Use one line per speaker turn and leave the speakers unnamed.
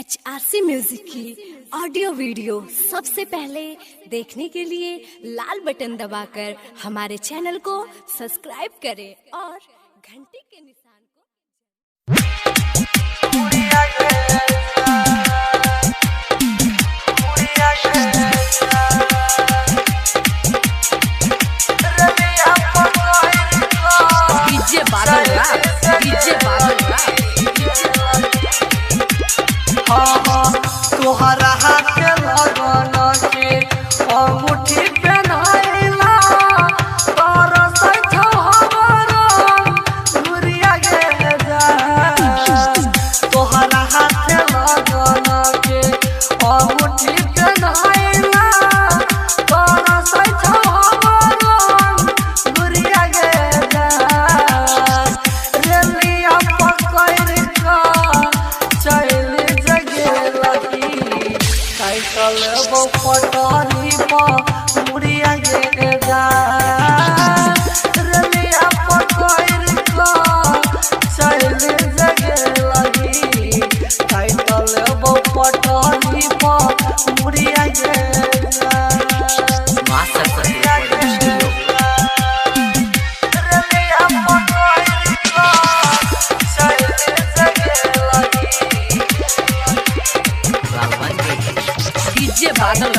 HRC music की audio video सबसे पहले देखने के लिए लाल बटन दबाकर हमारे चैनल को सब्सक्राइब करें और घंटी के निशान को
डीजे बादल
तोहरा हाथ के लगन के अंगूठी पहनाइला तोर सैठ हमरा मुरिया गे जा तोहरा हाथ के लगन के अंगूठी पहनाइला तोर सैठ हमरा मुरिया गे जा रेलिया पकड़ का चल साइकिल वो पटरी पर मुड़िया गे जा रेलिया पकड़ का चल जगे लगी साइकिल वो पटरी पर मुड़िया गे जा रेलिया पकड़ का चल जगे लगी
डीजे बादल